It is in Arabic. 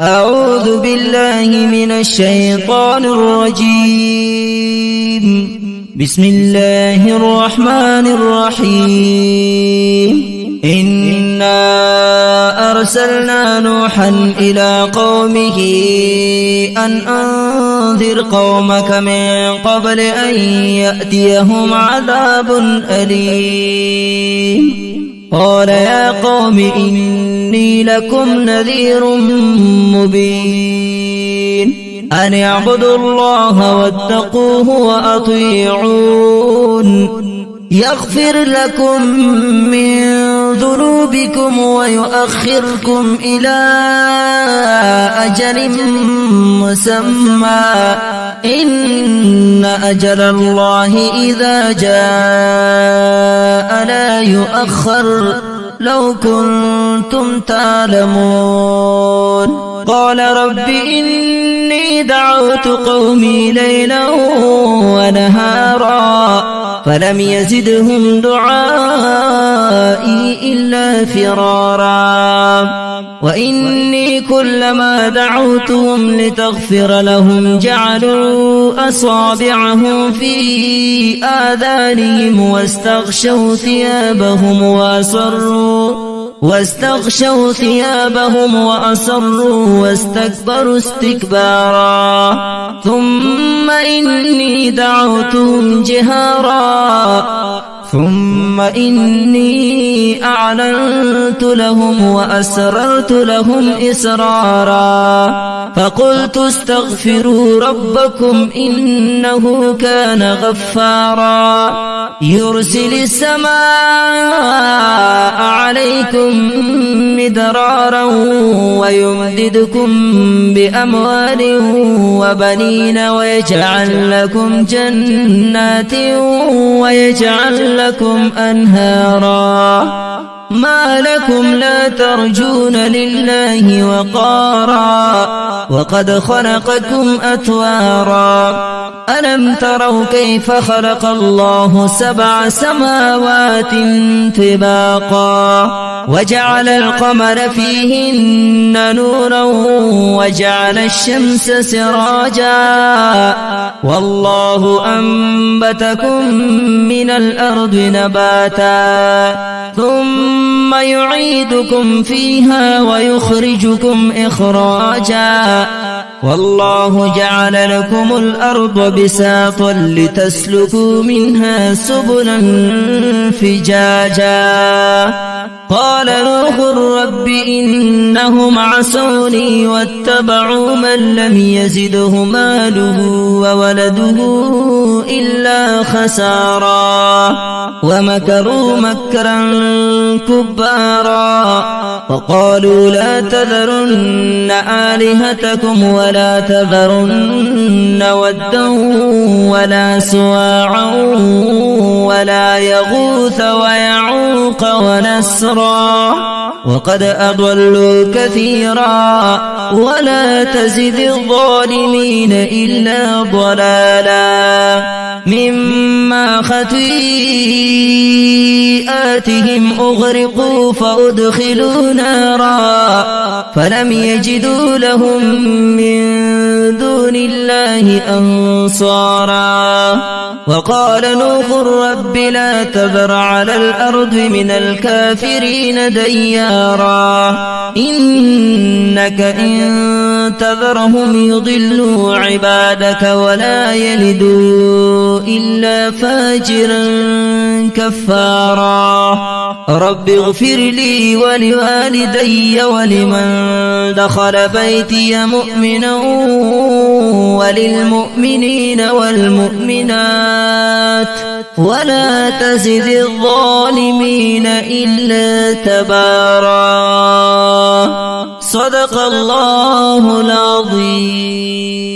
أعوذ بالله من الشيطان الرجيم. بسم الله الرحمن الرحيم. إنا أرسلنا نوحا إلى قومه أن أنذر قومك من قبل أن يأتيهم عذاب أليم. قال يا قوم إني لكم نذير مبين أن اعبدوا الله واتقوه وأطيعون يغفر لكم من ذنوبكم ويؤخركم إلى أجل مسمى إن أجل الله إذا جاء لا يؤخر لو كنتم تعلمون. قال رب إني دعوت قومي ليلا ونهارا فلم يزدهم دعائي إلا فرارا وإني كلما دعوتهم لتغفر لهم جعلوا أصابعهم في آذانهم واستغشوا ثيابهم وأصروا واستكبروا استكبارا ثم إني دعوتهم جهارا ثم إني أعلنت لهم وأسررت لهم إسرارا فقلت استغفروا ربكم إنه كان غفارا يرسل السماء عليكم مدرارا ويمددكم بأموال وبنين ويجعل لكم جنات ويجعل لكم أنهارا ما لكم لا ترجون لله وقارا وقد خلقكم أطوارا ألم تروا كيف خلق الله 7 سماوات طباقا وجعل القمر فيهن نورا وجعل الشمس سراجا والله أنبتكم من الأرض نباتا ثم يعيدكم فيها ويخرجكم إخراجا والله جعل لكم الأرض بساطا لتسلكوا منها سبلا فجاجا قال نوح رب إنهم عصوني واتبعوا من لم يزده ماله وولده إلا خسارا ومكروا مكرا كبارا وقالوا لا تذرن آلهتكم ولا تذرن ودا ولا سواعا ولا يغوث ويعوق ونسرا وقد أضلوا كثيرا ولا تزد الظالمين إلا ضلالا مما خطيئاتهم أغرقوا فأدخلوا نارا فلم يجدوا لهم من دون الله أنصارا وقال نوح رب لا تذر على الأرض من الكافرين ديارا إنك إن تذرهم يضلوا عبادك ولا يلدوا إلا فاجرا كفارا رب اغفر لي ولوالدي ولمن دخل بيتي مؤمنا وللمؤمنين والمؤمنات ولا تزد الظالمين إلا تبارا صدق الله العظيم.